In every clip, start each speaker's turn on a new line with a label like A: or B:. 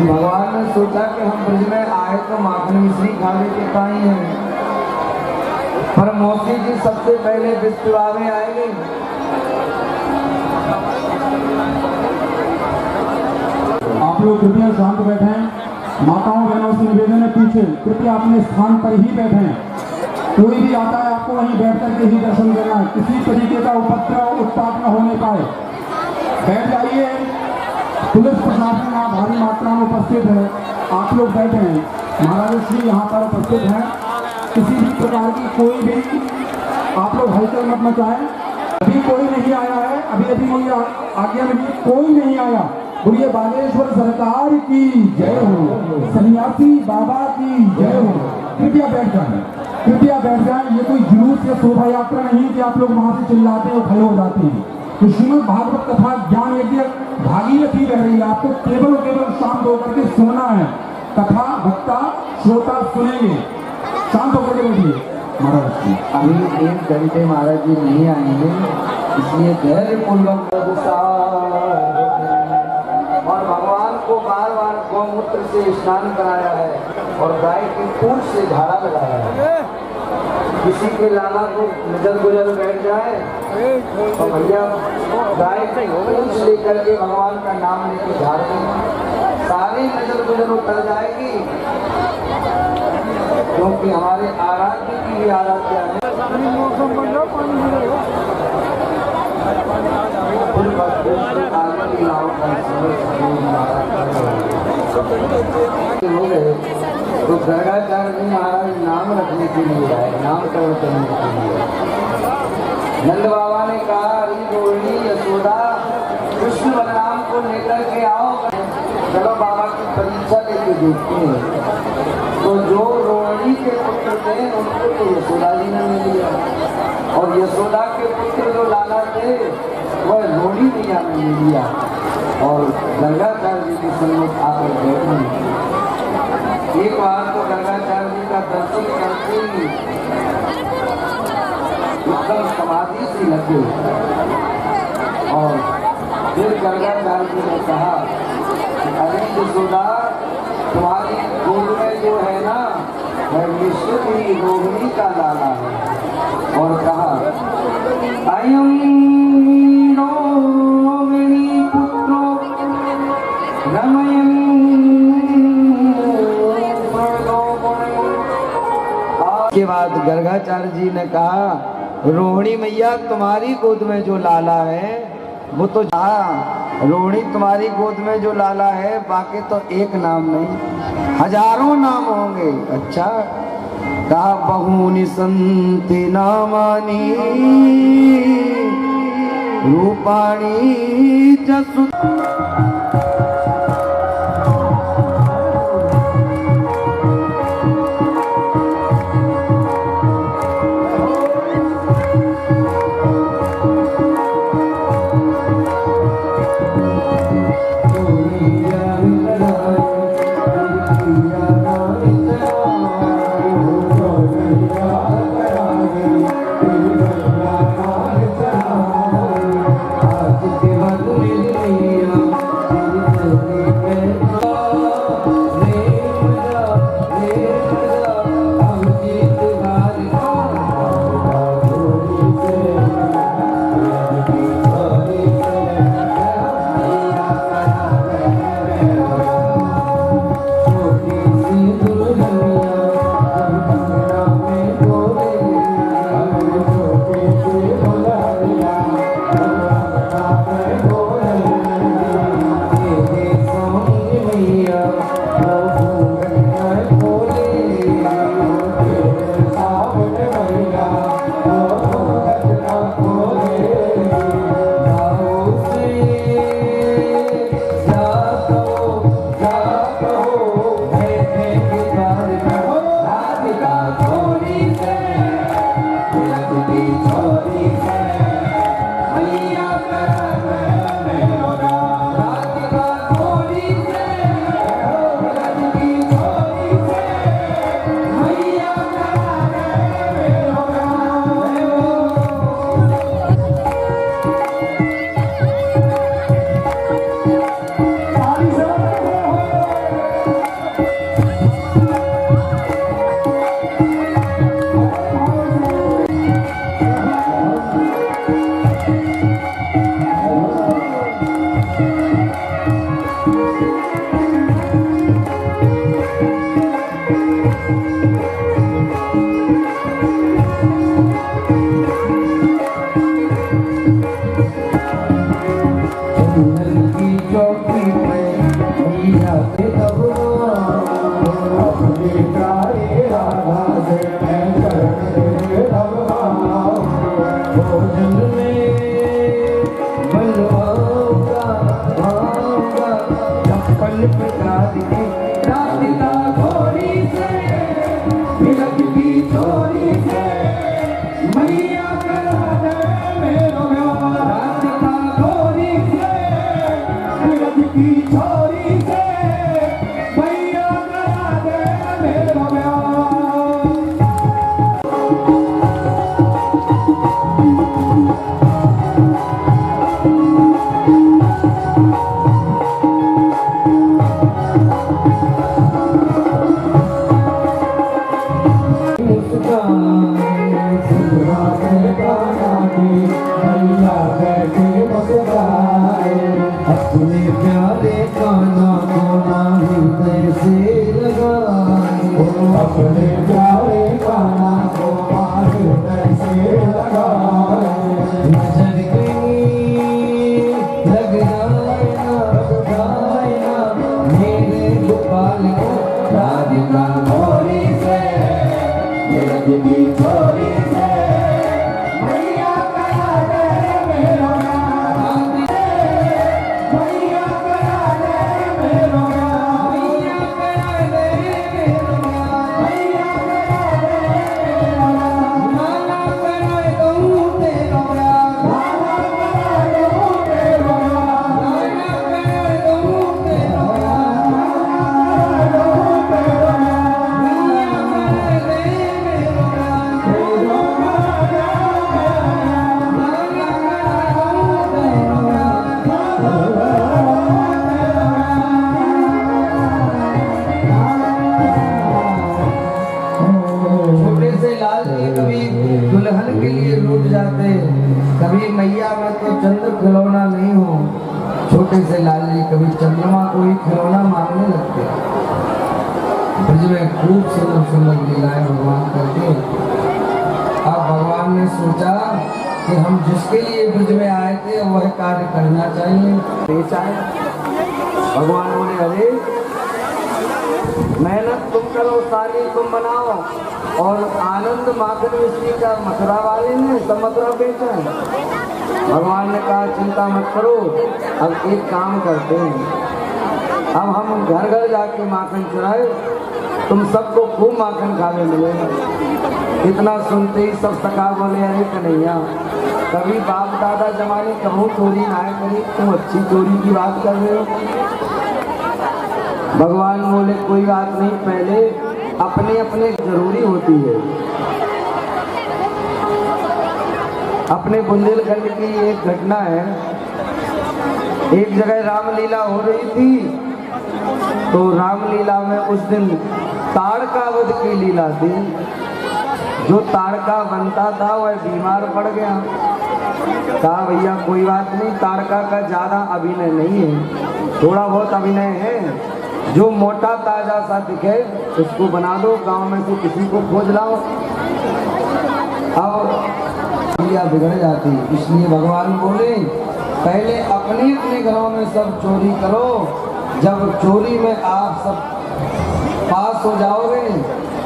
A: भगवान ने सोचा कि हम ब्रज में आए तो माखन मिश्री खाने के ताई हैं, पर मौसी जी सबसे पहले विश्वा में आएंगे।
B: आप लोग कृपया शांत बैठें। माताओं बहनों से निवेदन है पीछे कृपया अपने स्थान पर ही बैठें। कोई भी आता है आपको वहीं बैठ करके ही दर्शन देना है, किसी तरीके का उपद्रव उत्पात न होने पाए। बैठ जाइए। पुलिस प्रशासन यहाँ भारी मात्रा में उपस्थित है, आप लोग बैठे हैं। महाराज श्री यहाँ पर उपस्थित हैं। किसी भी प्रकार की कोई भी आप लोग हलचल मत मचाएं। अभी कोई नहीं आया है, अभी कोई आज्ञा में कोई नहीं आया। बोलिए बागेश्वर सरकार की जय हो, सन्यासी बाबा की जय हो। कृपया बैठ जाए, कृपया बैठ जाए। ये कोई जुलूस या शोभा यात्रा नहीं कि आप लोग वहाँ से चिल्लाते हैं और खड़े हो जाते हैं। तो श्रीमद् भागवत कथा ज्ञान यज्ञ भागीरथी बह रही है, आपको केवल और केवल शांत होकर के सुनना है। कथा भक्ता श्रोता सुनेंगे, शांत होकर के बैठिए। महाराज जी
A: अभी 1 घंटे महाराज जी नहीं आएंगे, इसलिए धैर्य पूर्वक और भगवान को बार बार गौमूत्र से स्नान कराया है और गाय की पूंछ से झाड़ा लगाया है। किसी के लाला को नजर गुजर बैठ जाए तो भैया गाय की पूंछ लेकर के भगवान का नाम लेके झाड़ देंगे, सारी नजर गुजर उतर जाएगी। क्योंकि हमारे आराध्य की भी आराध्या है। हो गए तो गर्गाचार्य जी महाराज नाम रखने के लिए आए, नामकरण करने के लिए। नंद बाबा ने कहा अरे रोहिणी यशोदा कृष्ण बलराम को लेकर के आओ, चलो बाबा की परीक्षा लेके देखते हैं। तो जो रोहिणी के पुत्र थे उनको तो यशोदा जी ने ले लिया, और यशोदा के पुत्र जो लाला थे वह रोहिणी मैया ने ले लिया और गंगाचार्य जी के सम्मुख आकर बैठे। एक बार तो गंगाचार्य जी का दर्शन करके ही एकदम समाधि से लगे और फिर गंगाचार्य जी ने कहा अरे यशोदा तुम्हारी गोद में जो है ना वह निश्चित ही रोहिणी का लाला है, और कहा अयं रोहिणी पुत्रो रमयन् के बाद गर्गाचार्य जी ने कहा रोहिणी मैया तुम्हारी गोद में जो लाला है वो तो रोहिणी तुम्हारी गोद में जो लाला है बाकी तो एक नाम नहीं हजारों नाम होंगे। अच्छा कहा बहुनि संति नामानि रूपाणी जसु अपने प्यारे काना को ना हृदय से लगाए, अपने प्यारे काना को ना हृदय से लगाए। नजर गई लग जाए ना मेरे गोपाल को राधिका छोरी से, मेरी छोरी से मैया करा दे मेरा दुल्हन के लिए रूठ जाते, कभी मैया मैं तो चंद्र खिलौना नहीं हूँ। छोटे से लाल जी कभी चंद्रमा को ही खिलौना मानने लगते। ब्रज में खूब सुंदर सुंदर लीलाएं भगवान करते। अब भगवान ने सोचा कि हम जिसके लिए ब्रज में आए थे वह कार्य करना चाहिए। भगवान बोले अरे मेहनत तुम करो, सारी तुम बनाओ, और आनंद माखन मिश्री का मथुरा वाले ने सब मथुरा बेचा है। भगवान ने कहा चिंता मत करो, अब एक काम करते हैं, अब हम घर घर जाके माखन चुराए, तुम सबको खूब माखन खाने मिलेगा। इतना सुनते ही सब सखा बोले अरे कन्हैया, कभी बाप दादा जमाने कहूँ चोरी ना करी, तुम अच्छी चोरी की बात कर रहे हो। भगवान बोले कोई बात नहीं, पहले अपने अपने जरूरी होती है। अपने बुंदेलखंड की एक घटना है, एक जगह रामलीला हो रही थी, तो रामलीला में उस दिन ताड़का वध की लीला थी। जो ताड़का बनता था वह बीमार पड़ गया। कहा भैया कोई बात नहीं, ताड़का का ज्यादा अभिनय नहीं है, थोड़ा बहुत अभिनय है, जो मोटा ताजा सा दिखे उसको बना दो, गांव में से किसी को खोज लाओ। अब क्रिया बिगड़ जाती, इसलिए भगवान बोले पहले अपने अपने घरों में सब चोरी करो, जब चोरी में आप सब पास हो जाओगे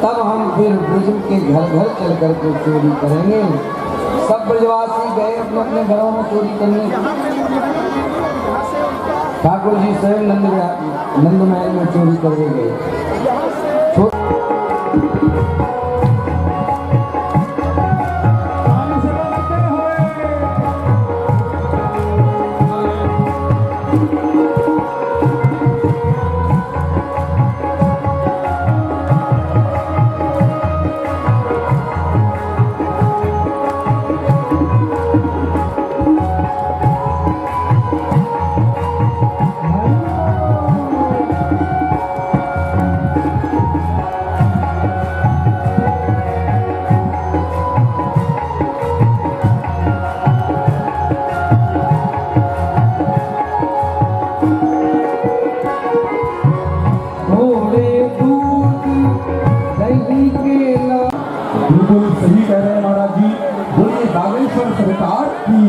A: तब हम फिर ब्रज के घर घर चल करके चोरी करेंगे। सब ब्रजवासी गए अपने अपने घरों में चोरी करने। ठाकुर जी स्वयं नंद महल में चोरी करने गए।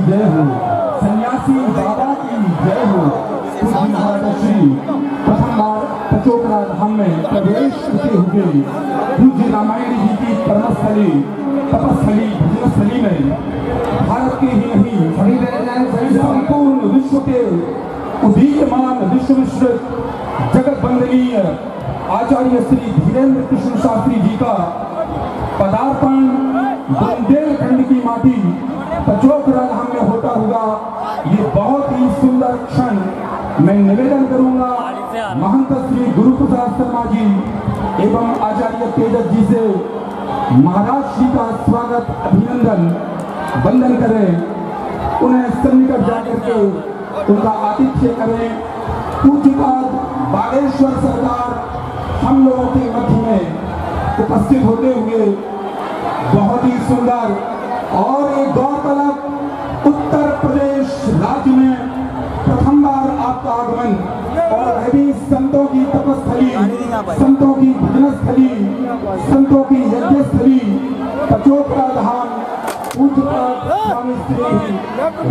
B: जय हो, सन्यासी बाबा की जय हो। पूज्य महाराज श्री प्रथम बार पचोकरा धाम में प्रवेश करते हुए पूज्य रामायण जी की परमस्थली तपस्थली भजनस्थली में भारत के ही नहीं संपूर्ण विश्व के उदीयमान विश्व विश्रुत जगत वंदनीय आचार्य श्री धीरेन्द्र कृष्ण शास्त्री जी का पदार्पण बुंदेलखंड की माटी पचोकरा धाम में होता हुआ ये बहुत ही सुंदर क्षण मैं निवेदन करूंगा महंत श्री गुरु प्रसाद शर्मा जी एवं आचार्य तेजस जी से महाराज श्री का स्वागत अभिनंदन वंदन करें, उन्हें सन्निकट जाकर के उनका आतिथ्य करें। पूज्यपाद बागेश्वर सरकार हम लोगों के मध्य में उपस्थित होते हुए बहुत ही सुंदर और एक गौरतलब उत्तर प्रदेश राज्य में प्रथम बार आपका आगमन और वह भी संतों की तपस्थली, संतों की भजनस्थली, संतों की यज्ञस्थली पचोकरा धाम पूज्यपाद स्वामी श्री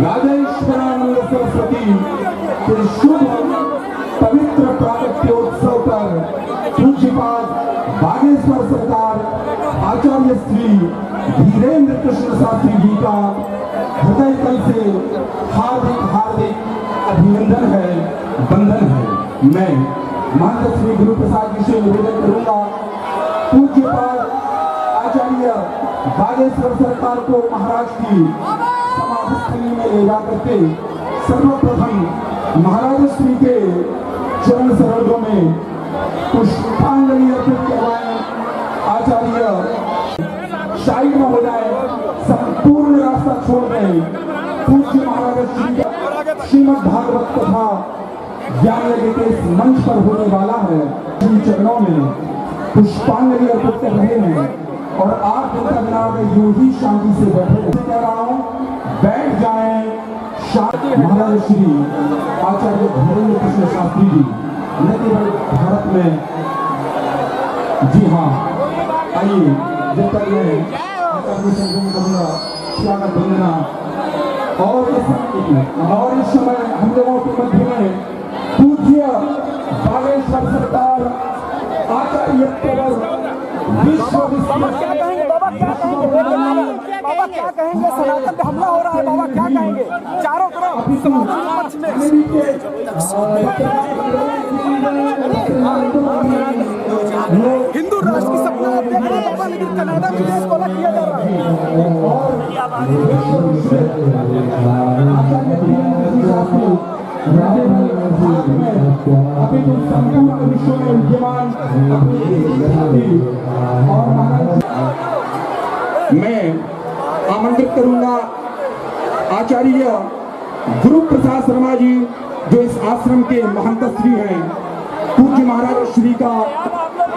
B: राजेश्वरानंद सरस्वती के शुभ पवित्र प्रागट्योत्सव पर पूज्यपाद बागेश्वर सरकार आचार्य श्री धीरेन्द्र कृष्ण शास्त्री जी का हृदय तल से हार्दिक हार्दिक अभिनंदन है, वंदन है। मैं महंत श्री गुरु प्रसाद जी से निवेदन करूंगा पूज्यपाद आचार्य बागेश्वर सरकार को महाराज की समाधिस्थली में ले जाकर के सर्वप्रथम महाराज श्री के चरण सरोजों में पुष्पांजलि अर्पित करवाएं। आचार्य साइड में हो जाए, संपूर्ण रास्ता छोड़ दें। पूज्य महाराज श्री का श्रीमद् भागवत कथा ज्ञान यज्ञ के इस मंच पर होने वाला है। इन चरणों में पुष्पांजलि अर्पित कर रहे हैं और आप जनता जनाब यूं ही शांति से बैठे कह रहा हूँ, बैठ जाएं। महाराज श्री आचार्य धीरेन्द्र कृष्ण शास्त्री जी न केवल भारत में, जी हाँ, आइए जब तक मैं आचार्य संगम करूंगा स्वागत वंदना और इस समय हम लोगों के मध्य में पूज्य बागेश्वर सरकार आचार्य विश्व
C: बाबा क्या कहेंगे? बाबा क्या कहेंगे? बाबा क्या कहेंगे? सनातन पे हमला हो रहा है, बाबा क्या कहेंगे? चारों तरफ सनातन के पक्ष में हिंदू राष्ट्र की सपना आप देख रहे हैं बाबा, लेकिन कनाडा में देश को अलग किया जा रहा है। अभी तो संपूर्ण विश्व में विद्यमान मैं आमंत्रित करूंगा आचार्य गुरु प्रसाद शर्मा जी जो इस आश्रम के महंत श्री हैं, पूज्य महाराज श्री का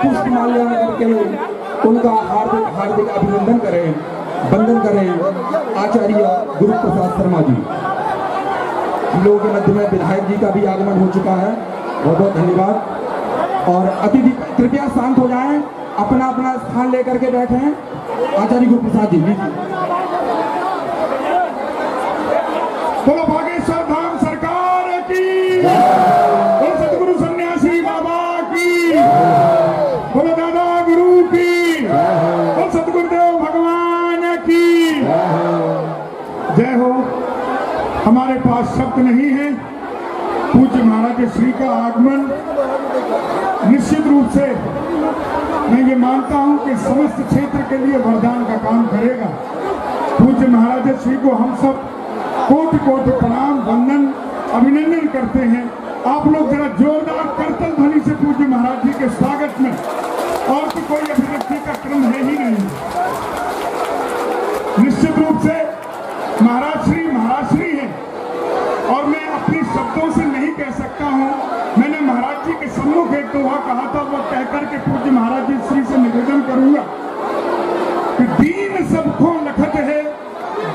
C: पुष्प माल्यार्पण करके उनका हार्दिक हार्दिक अभिनंदन करें, वंदन करें। आचार्य गुरु प्रसाद शर्मा जी, हम लोगों के मध्य में विधायक जी का भी आगमन हो चुका है, बहुत बहुत धन्यवाद। और अतिथि कृपया शांत हो जाएं, अपना अपना स्थान लेकर के बैठें। आचार्य गुरु प्रसाद जी,
D: बोलो बागेश्वर धाम सरकार की, बोलो सतगुरु सन्यासी बाबा की, बोलो दादा गुरु की, बोलो सतगुरुदेव भगवान की जय हो। हमारे पास शब्द नहीं है। पूज्य महाराज श्री का आगमन निश्चित रूप से मैं ये मानता हूं कि समस्त क्षेत्र के लिए वरदान का काम करेगा। पूज्य महाराज श्री को हम सब कोटि कोटि प्रणाम, वंदन, अभिनंदन करते हैं। आप लोग जरा जोरदार करतल ध्वनि से पूज्य महाराज जी के स्वागत में, और तो कोई अभिव्यक्ति का क्रम है ही नहीं। निश्चित रूप से महाराज श्री हैं और मैं अपने शब्दों से नहीं कह सकता हूं। मैंने महाराज जी के सम्मुख एक दोहा कहा था, वो कहकर के पूज्य महाराज जी श्री से निवेदन करूंगा कि दीन सबको लखत है,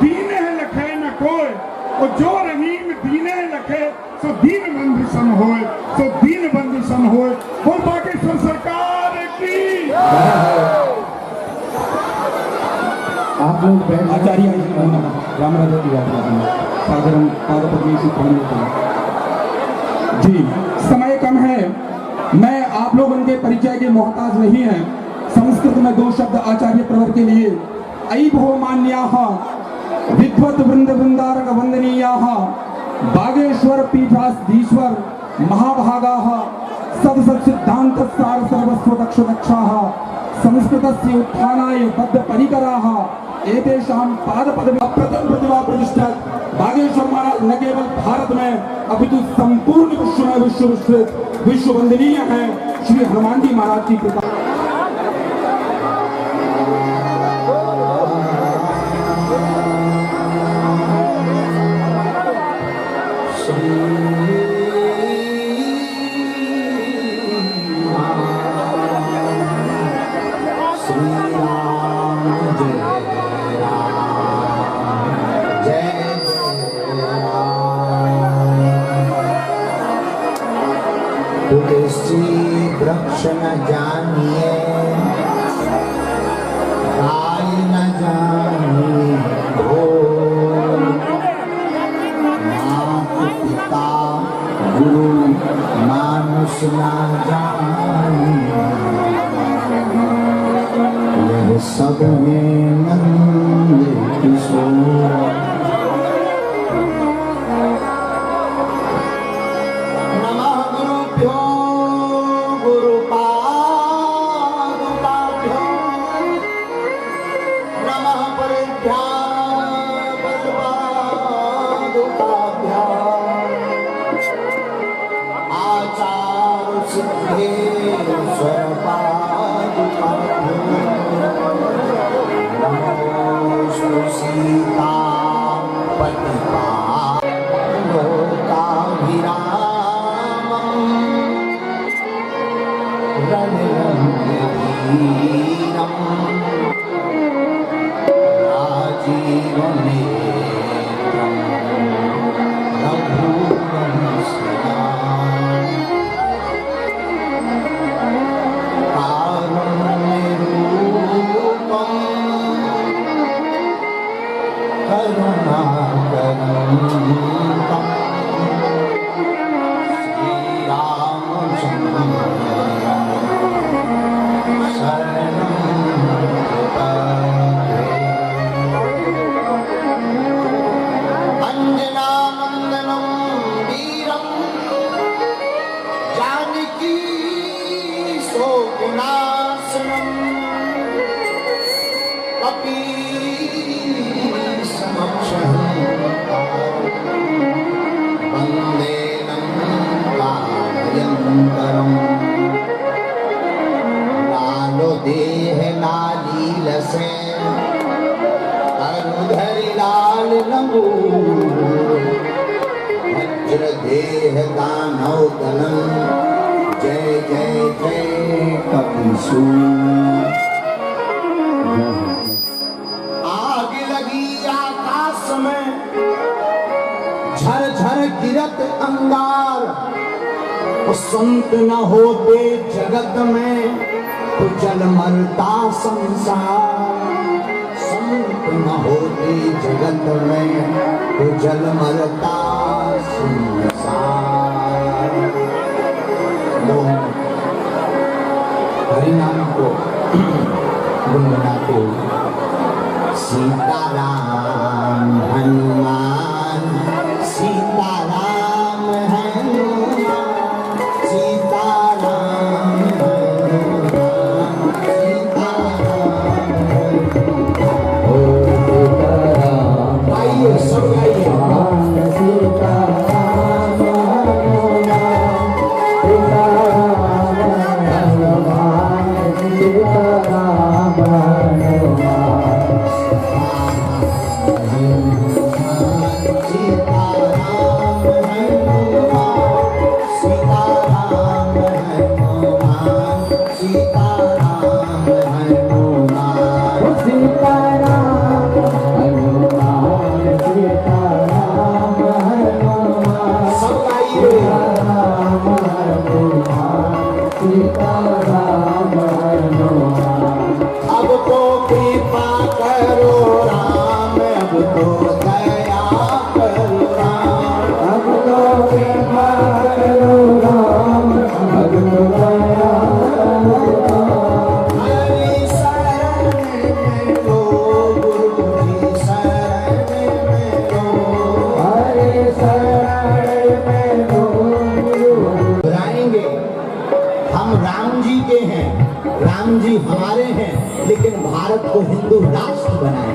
D: दीन है लखे न कोई, और जो रहीम दीने लखे सो दीन बंधु सम होए, सो दीन बंधु सम होए। बोल बागेश्वर सरकार की।
B: आप लोग आचार्य रामराज की बात
C: साधारण पादपद्मी से खड़े होते हैं। जी, समय कम है, मैं आप लोगों के परिचय के मोहताज नहीं है। संस्कृत में 2 शब्द आचार्य प्रवर के लिए। अयि भो मान्याः विद्वत वृंद वृंदारक वंदनीयाः बागेश्वर पीठाधीश्वर महाभागाः सद सिद्धांत सार सर्वस्व दक्ष दक्षाः संस्कृतस्य उत्थानाय बद्ध परिकराः एतेषां पादपद्म प्रथम प्रतिभा प्रतिष्ठा बागेश्वर महाराज न केवल भारत में अपितु संपूर्ण विश्व में विश्व वंदनीय है। श्री हनुमान जी महाराज की कृपा।
E: वृक्ष न जानिए काल न जानिए हो मात पिता गुरु मानुष न जानिए यह सब में नंद किशोर। देह लालील से अनुधरि लाल लंबू वज्र देह दानव दलन जय जय जय कपिसूर। आग लगी आकाश में झर झर गिरत अंगार, संत न होते जगत में तो जल मरता संसार। संत न होते जगत में तो जल मरता संसार। लोग हरिनाम को गुनगुनाते सीताराम हनुमान सीताराम हनुमान सीताराम सब अब तो कृपा करो राम, अब तो दया करो। राम जी हमारे हैं लेकिन भारत को हिंदू राष्ट्र बनाए।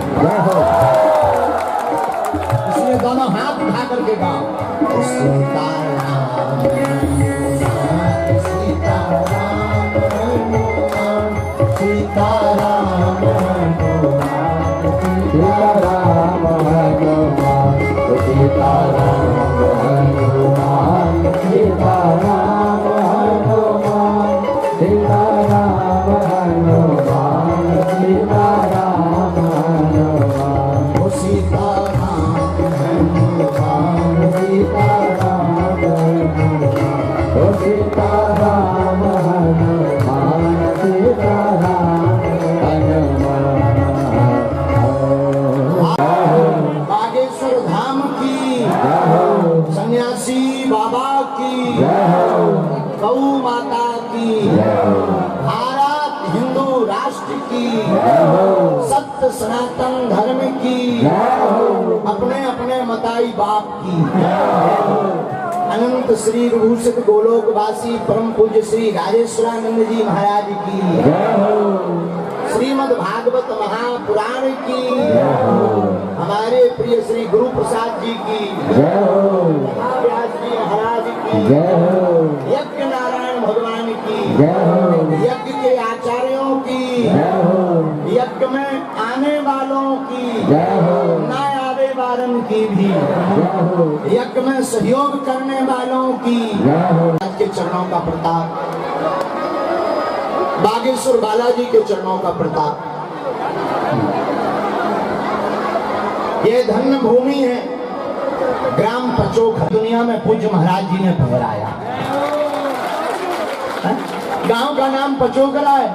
E: इसलिए दोनों हाथ उठा करके गाओ सीताराम सीताराम सीताराम
A: सीताराम हनुमान सीताराम हनुमान सीताराम हनुमान सीताराम हनुमान सीताराम हनुमान
E: ओ सीताराम हनुमान
A: सीताराम हनुमान ओ सीताराम हनुमान सीताराम हनुमान।
E: बागेश्वर धाम की सन्यासी बाबा की गौ माता की भारत हिंदू राष्ट्र की सत्य सनातन धर्म की अपने अपने मताई बाप की अनंत श्री विभूषित गोलोकवासी परम पूज्य श्री राजेश्वरानंद जी महाराज की श्रीमद् भागवत महापुराण की हमारे प्रिय श्री गुरु प्रसाद जी की व्यास जी महाराज की यज्ञ नारायण भगवान की यज्ञ के आचार्यों की यज्ञ में आने वालों की न आवे वारन की भी यज्ञ में सहयोग करने वालों की आज के चरणों का प्रताप बागेश्वर बालाजी के चरणों का प्रताप। ये धन्य भूमि है ग्राम पचोक दुनिया में पूज्य महाराज जी ने फहराया। गांव का नाम पचोकरा है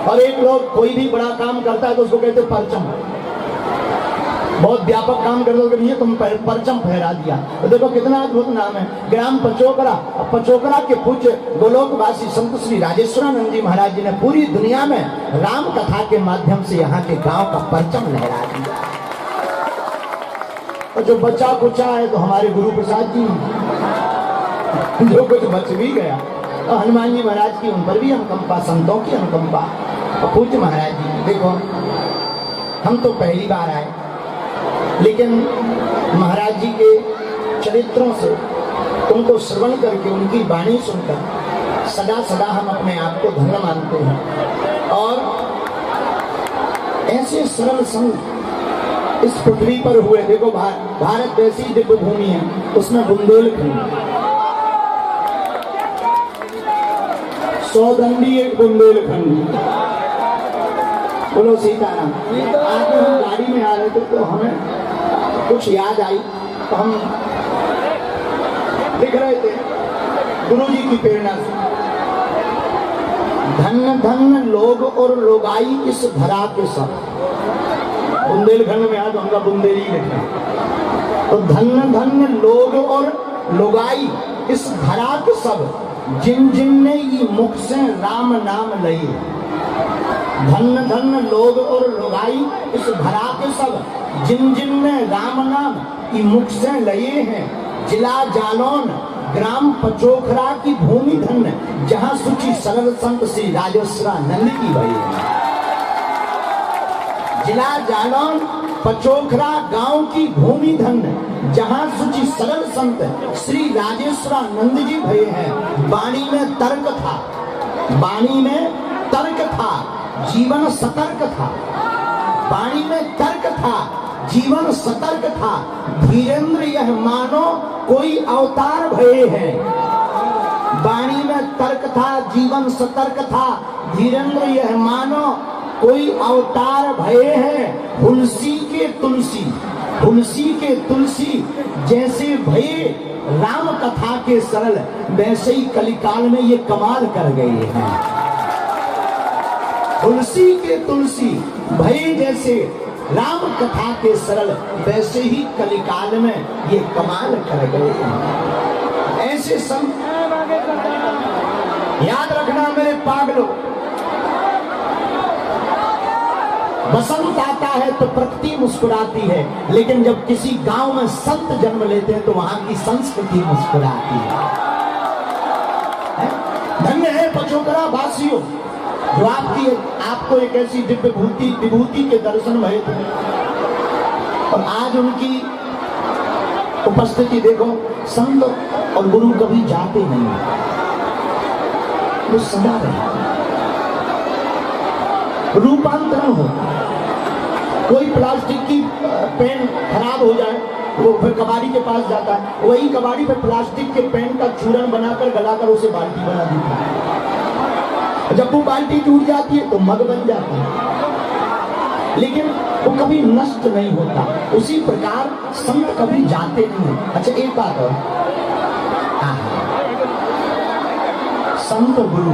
E: और एक लोग कोई भी बड़ा काम करता है तो उसको कहते परचम। बहुत व्यापक काम कर दोगे भैया तुम परचम फहरा दिया। तो देखो कितना अद्भुत नाम है ग्राम पचोकरा। और पचोकरा के पूज्य गोलोकवासी संत श्री राजेश्वरानंद जी महाराज जी ने पूरी दुनिया में राम कथा के माध्यम से यहाँ के गांव का परचम लहरा दिया। और जो बचा कुचा है तो हमारे गुरु प्रसाद जी, जो कुछ बच भी गया तो हनुमान जी महाराज की उन पर भी अनुकंपा, संतों की अनुकंपा। और पूज्य महाराज जी देखो हम तो पहली बार आए लेकिन महाराज जी के चरित्रों से उनको श्रवण करके उनकी वाणी सुनकर सदा सदा हम अपने आप को धन्य मानते हैं। और ऐसे सरल संत इस पृथ्वी पर हुए। देखो भारत वैसी दिव्य भूमि है, उसमें बुंदेलखंड, सौगंधी एक बुंदेलखंड। बोलो सीताराम। आगे हम गाड़ी में आ रहे थे तो हमें कुछ याद आई तो हम लिख रहे थे गुरु जी की प्रेरणा से, धन्य धन्य लोग और लोगाई इस धरा के सब। बुंदेलखंड में आज उनका बुंदेली लिखा तो धन्य धन्य लोग और लोगाई इस धरा के सब, जिन जिन ने ये मुख से राम नाम लई। धन्य धन्य लोग और लोगाई इस धरा के सब, जिन जिन ने राम नाम ई मुख से लये हैं। जिला जालौन ग्राम पचोखरा की भूमि धन्य, जहाँ सुचि सरल संत श्री राजेश्वरानंद की भई है। जिला जालौन पचोखरा गांव की भूमि धन्य, जहाँ सुचि सरल संत श्री राजेश्वरानंद जी भये हैं। वाणी में तर्क था, वाणी में तर्क था, जीवन सतर्क था। वाणी में तर्क था, जीवन सतर्क था। धीरेन्द्र यह मानो कोई अवतार भये हैं। वाणी में तर्क था, जीवन सतर्क था। धीरेन्द्र यह मानो कोई अवतार भये हैं। तुलसी के तुलसी, तुलसी के तुलसी जैसे भये राम कथा के सरल, वैसे ही कलिकाल में ये कमाल कर गए हैं। तुलसी के तुलसी भये जैसे राम कथा के सरल, वैसे ही कलिकाल में ये कमाल कर गए हैं। ऐसे संत याद रखना मेरे पागलों, बसंत आता है तो प्रकृति मुस्कुराती है, लेकिन जब किसी गांव में संत जन्म लेते हैं तो वहां की संस्कृति मुस्कुराती है। धन्य है पचोकरा वासियों, जो आपको एक ऐसी दिव्य विभूति के दर्शन भये थे, और आज उनकी उपस्थिति देखो। संत और गुरु कभी जाते नहीं, वो सदा रहे। रूपांतरण हो, कोई प्लास्टिक की पेन खराब हो जाए वो फिर कबाड़ी के पास जाता है, वही कबाड़ी पे प्लास्टिक के पेन का चूरन बनाकर गलाकर उसे बाल्टी बना देता है। जब वो बाल्टी टूट जाती है तो मग बन जाता है, लेकिन वो कभी नष्ट नहीं होता। उसी प्रकार संत कभी जाते नहीं। अच्छा एक बात और, संत और गुरु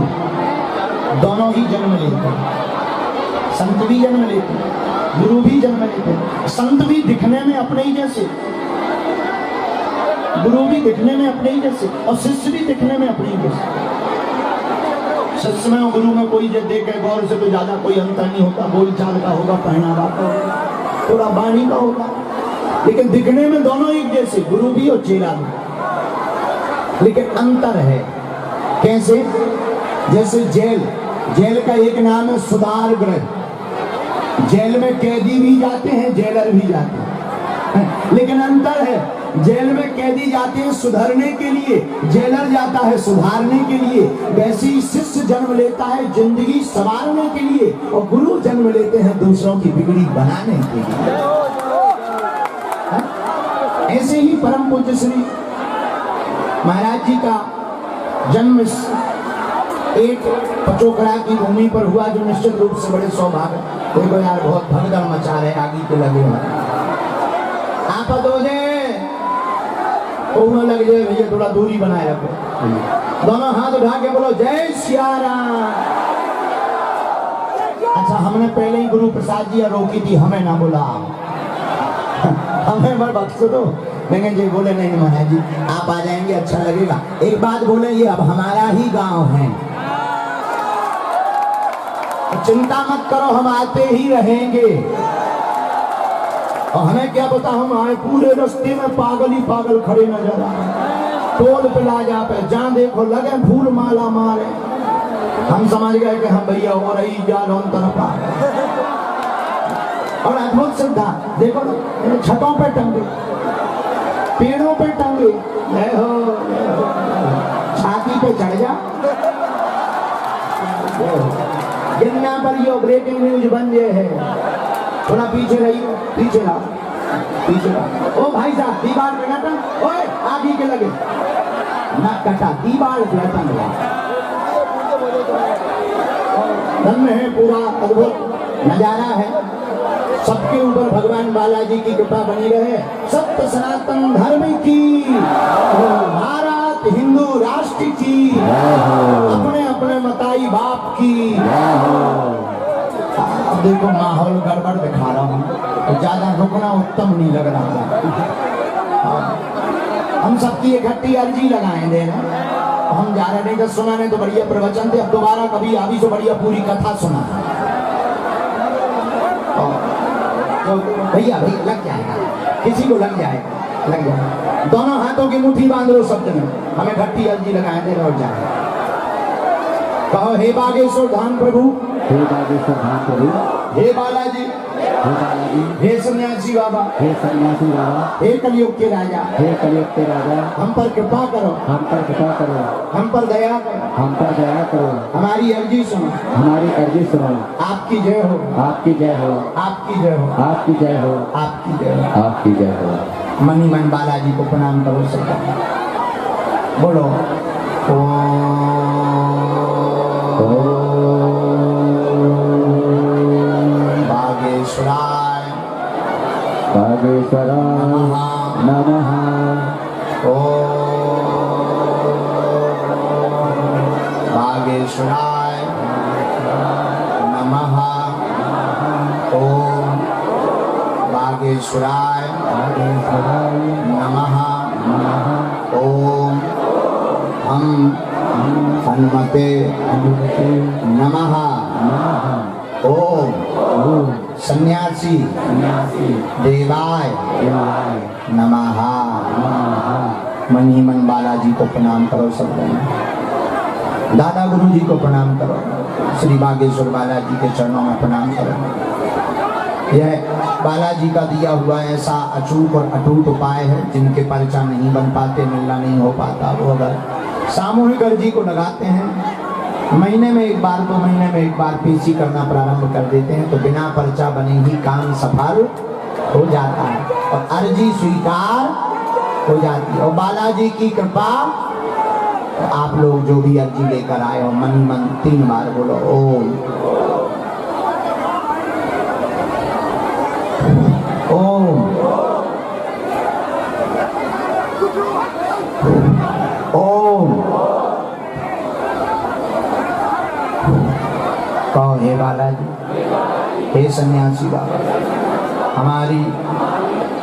E: दोनों ही जन्म लेते हैं। संत भी जन्म लेते हैं, गुरु भी जन्म लेते हैं। संत भी दिखने में अपने ही जैसे, गुरु भी दिखने में अपने ही जैसे, और शिष्य भी दिखने में अपने ही जैसे। शिष्य में और गुरु में कोई जब देखे गौर से तो ज्यादा कोई अंतर नहीं होता। बोलचाल का होगा, पहनावा का होगा, थोड़ा वाणी का होगा, लेकिन दिखने में दोनों एक जैसे, गुरु भी और चेला भी। लेकिन अंतर है कैसे? जैसे जेल का एक नाम है सुधार गृह। जेल में कैदी भी जाते हैं, जेलर भी जाते हैं, लेकिन अंतर है, जेल में कैदी जाते हैं सुधरने के लिए, जेलर जाता है सुधारने के लिए। वैसे ही शिष्य जन्म लेता है जिंदगी संवारने के लिए, और गुरु जन्म लेते हैं दूसरों की बिगड़ी बनाने के लिए। ऐसे ही परम पूज्य श्री महाराज जी का जन्म एक पचोकड़ा की भूमि पर हुआ, जो निश्चित रूप से बड़े सौभाग्य। देखो यार, बहुत भगदड़ मचा रहे, आगे के लगे आप दो लग जाए भैया, थोड़ा दूरी बनाए रखो। दोनों हाथ उठा के बोलो जय सिया राम। अच्छा, हमने पहले ही गुरु प्रसाद जी रोकी थी, हमें ना बोला, हमें बड़ बख्श दो। लेकिन जी बोले नहीं महाराज जी आप आ जाएंगे अच्छा लगेगा। एक बात बोले, ये अब हमारा ही गांव है, चिंता मत करो, हम आते ही रहेंगे। और हमें क्या पता, हम आए पूरे रास्ते में पागल ही पागल खड़े नजर आ रहे, टोल प्लाजा पे जहाँ देखो लगे फूल माला मारे। हम समझ गए कि हम भैया हो रही जान उन तरफ आ गए। और अद्भुत श्रद्धा देखो ना, छतों पे टंगे, पेड़ों पे टंगे, छाती पे चढ़ जा। गिरना पर यो ब्रेकिंग न्यूज बन गए है। थोड़ा पीछे रही, पीछे लाओ, पीछे लाओ। ओ भाई साहब दीवार पे न टंग, ओए आगे के लगे न कटा, दीवार पे टंग रहा। धन में है पूरा अद्भुत नजारा है। सबके ऊपर भगवान बालाजी की कृपा बनी रहे। सत्य सनातन धर्म की, भारत हिंदू राष्ट्र की, अपने अपने मताई बाप की। अब देखो माहौल गड़बड़ दिखा रहा हूँ, तो ज्यादा रुकना उत्तम नहीं लग रहा। हम सबकी इकट्ठी अर्जी लगाए दे रहे, हम जा रहे नहीं तो सुनाने तो बढ़िया प्रवचन थे, अब दोबारा कभी आवी तो बढ़िया पूरी कथा सुना। तो भैया लग जाएगा, किसी को लग जाएगा। दोनों हाथों की मुट्ठी बांध लो शब्द में, हमें घट्टी अर्जी लगाए दे और जाए। कहो हे बागेश्वर धाम प्रभु,
B: हे बागेश्वर धाम प्रभु,
E: हे बालाजी, हे सन्यासी बाबा,
B: हे सन्यासी बाबा,
E: हे कलयुग के राजा,
B: हे कलयुग के राजा,
E: हम पर कृपा करो,
B: हम पर कृपा करो,
E: हम पर दया करो,
B: हम पर दया करो,
E: हमारी अर्जी सुनो,
B: हमारी अर्जी सुनो।
E: आपकी जय हो,
B: आपकी जय हो,
E: आपकी जय हो,
B: आपकी जय हो,
E: आपकी जय हो,
B: आपकी जय हो।
E: मनी मन बालाजी को प्रणाम करो सबका। बोलो बागेश्वराय
B: बागेश्वराय नमः।
E: बागेश्वराय नमः। ओम बागेश्वराय नमः। ओम हम हनुमते नमः। ओम सन्यासी देवाय नमः। मनी मन बालाजी को प्रणाम करो सब लोग, दादा गुरु जी को प्रणाम करो, श्री बागेश्वर बालाजी के चरणों में प्रणाम करें। यह बालाजी का दिया हुआ ऐसा अचूक और अटूट उपाय है, जिनके पर्चा नहीं बन पाते, मिलना नहीं हो पाता, वो अगर सामूहिक अर्जी को लगाते हैं, महीने में एक बार 2 महीने में एक बार पेशी करना प्रारंभ कर देते हैं, तो बिना पर्चा बने ही काम सफल हो जाता है और अर्जी स्वीकार हो जाती है। और बालाजी की कृपा, तो आप लोग जो भी अर्जी लेकर आए हो, मन मन 3 बार बोलो ओम ओम ओम। कहो हे बालाजी, हे सन्यासी बाबा, हमारी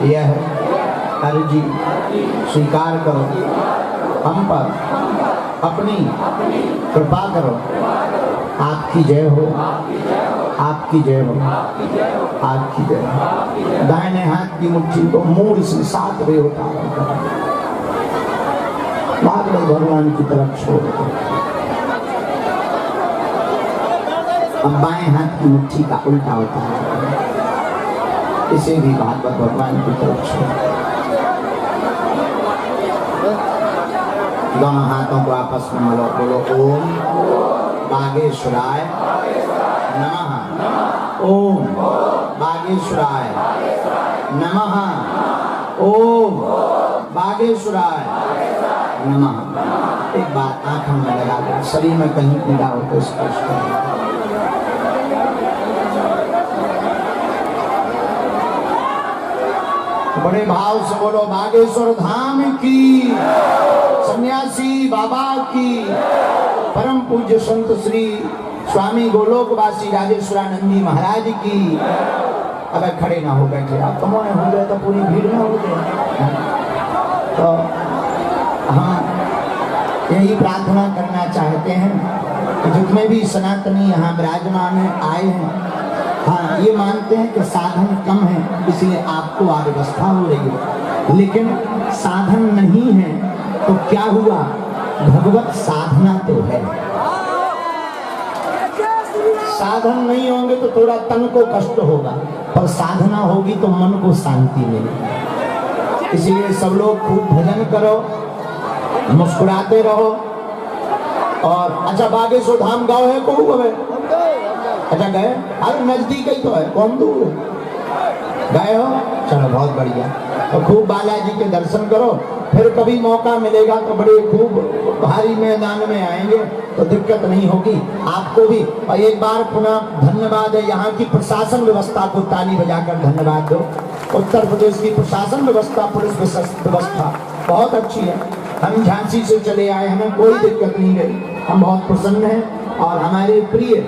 E: यह अर्जी स्वीकार करो, हम पर अपनी कृपा करो। आपकी जय हो, आपकी जय हो, आपकी जय हो। दाहिने हाथ की मुट्ठी को मूड से 7 वे उतार भगवान की तरफ छोड़ दो। अब बाएं हाथ की मुट्ठी का उल्टा होता है, इसे भी भागवत भगवान की तरफ छोड़। दोनों हाथों को आपस में मिलो, बोलो ओम बागेश्वराय नमः, ओम बागेश्वराय नमः, ओम बागेश्वराय नमः। एक बार आंखों में लगा दो, शरीर में कहीं पीड़ा हो तो स्पर्श करें। बड़े भाव से बोलो बागेश्वर धाम की, सन्यासी बाबा की, परम पूज्य संत श्री स्वामी गोलोकवासी राजेश्वरानंद जी महाराज की। अगर खड़े ना हो बैठे, आप कमोने हो गए तो पूरी भीड़ में हो गए। तो हम यही प्रार्थना करना चाहते हैं कि जितने भी सनातनी यहाँ विराजमान आए हैं, हाँ ये मानते हैं कि साधन कम है, इसलिए आपको अव्यवस्था हो रही है, लेकिन साधन नहीं है तो क्या हुआ, भगवत साधना तो है। साधन नहीं होंगे तो थोड़ा तन को कष्ट होगा, पर साधना होगी तो मन को शांति मिलेगी। इसलिए सब लोग खूब भजन करो, मुस्कुराते रहो। और अच्छा बागेश्वर धाम गाँव है को गए, अच्छा गए, अरे नजदीक ही तो है, कौन दूर है, गए हो, चलो बहुत बढ़िया। और खूब बालाजी के दर्शन करो, फिर कभी मौका मिलेगा तो बड़े खूब भारी मैदान में आएंगे तो दिक्कत नहीं होगी आपको भी। और एक बार पुनः धन्यवाद है यहाँ की प्रशासन व्यवस्था को, ताली बजाकर धन्यवाद दो। उत्तर प्रदेश की प्रशासन व्यवस्था, पुलिस व्यवस्था बहुत अच्छी है। हम झांसी से चले आए, हमें कोई दिक्कत नहीं रही, हम बहुत प्रसन्न हैं। और हमारे प्रिय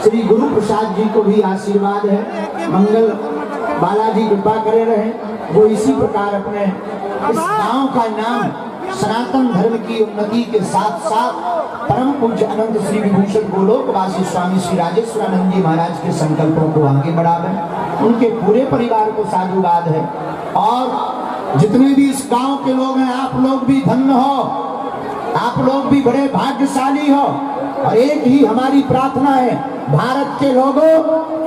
E: श्री गुरु प्रसाद जी को भी आशीर्वाद है, मंगल बालाजी कृपा करे रहे, वो इसी प्रकार अपने इस गांव का नाम सनातन धर्म की उन्नति के साथ साथ परम पूज्य अनंत श्री विभूषण गोलोकवासी स्वामी श्री राजेश्वरानंद जी महाराज के संकल्पों को आगे बढ़ावे। उनके पूरे परिवार को साधुवाद है। और जितने भी इस गांव के लोग हैं, आप लोग भी धन्य हो, आप लोग भी बड़े भाग्यशाली हो। और एक ही हमारी प्रार्थना है, भारत के लोगों,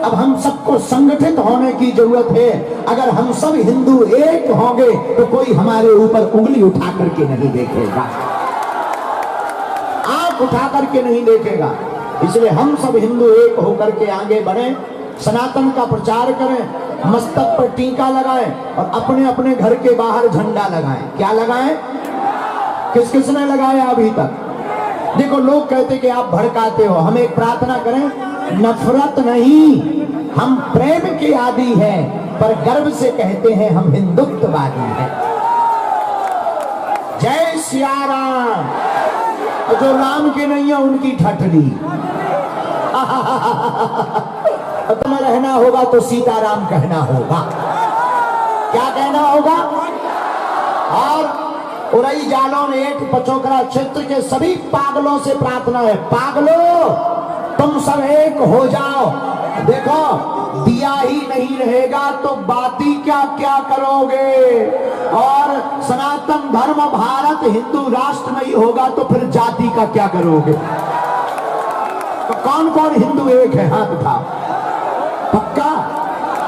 E: अब हम सबको संगठित होने की जरूरत है। अगर हम सब हिंदू एक होंगे तो कोई हमारे ऊपर उंगली उठा करके नहीं देखेगा, आंख उठा करके नहीं देखेगा। इसलिए हम सब हिंदू एक होकर के आगे बढ़े, सनातन का प्रचार करें, मस्तक पर टीका लगाएं और अपने अपने घर के बाहर झंडा लगाएं। क्या लगाएं? किस किसने लगाया अभी तक? देखो लोग कहते कि आप भड़काते हो, हम एक प्रार्थना करें, नफरत नहीं, हम प्रेम के आदी हैं, पर गर्व से कहते हैं हम हिंदुत्ववादी हैं। जय सिया राम। और जो राम के नहीं है उनकी ठठरी। तुम्हें रहना होगा तो सीताराम कहना होगा। क्या कहना होगा? और उरई जालौन 1 पचोकरा क्षेत्र के सभी पागलों से प्रार्थना है, पागलों तुम सब एक हो जाओ। देखो दिया ही नहीं रहेगा तो बाती क्या क्या करोगे। और सनातन धर्म भारत हिंदू राष्ट्र नहीं होगा तो फिर जाति का क्या करोगे। तो कौन कौन हिंदू एक है? हाथ उठाओ। पक्का?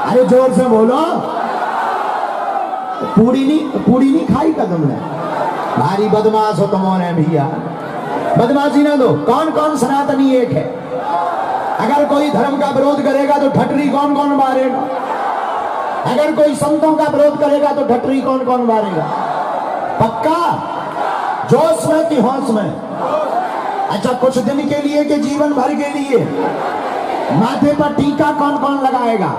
E: अरे जोर से बोलो। पूरी नहीं खाई का तुमने? भारी बदमाश हो तुमने भैया, बदमाशी ना दो। कौन कौन सनातनी एक है? अगर कोई धर्म का विरोध करेगा तो ठटरी कौन कौन मारेगा? अगर कोई संतों का विरोध करेगा तो ठटरी कौन कौन मारेगा? पक्का? जोश में कि होश में? अच्छा, कुछ दिन के लिए कि जीवन भर के लिए? माथे पर टीका कौन कौन लगाएगा?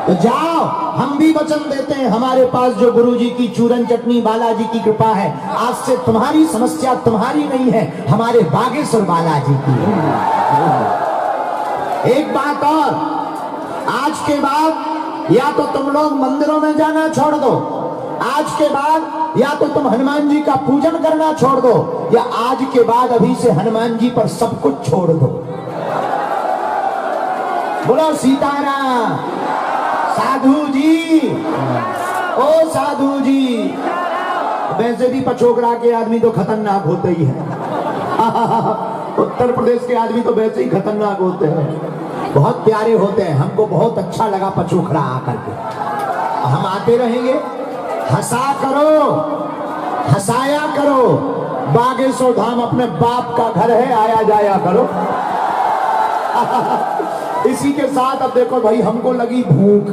E: तो जाओ, हम भी वचन देते हैं, हमारे पास जो गुरुजी की चूरन चटनी बालाजी की कृपा है, आज से तुम्हारी समस्या तुम्हारी नहीं है, हमारे बागेश्वर बालाजी की है। एक बात और, आज के बाद या तो तुम लोग मंदिरों में जाना छोड़ दो, आज के बाद या तो तुम हनुमान जी का पूजन करना छोड़ दो, या आज के बाद अभी से हनुमान जी पर सब कुछ छोड़ दो। बोलो सीताराम। साधु जी, ओ साधु जी, वैसे भी पचोकड़ा के आदमी तो खतरनाक होते ही हैं। उत्तर प्रदेश के आदमी तो वैसे ही खतरनाक होते हैं, बहुत प्यारे होते हैं। हमको बहुत अच्छा लगा पचोखड़ा आकर के, हम आते रहेंगे। हंसा करो, हंसाया करो। बागेश्वर धाम अपने बाप का घर है, आया जाया करो। इसी के साथ अब देखो भाई, हमको लगी भूख,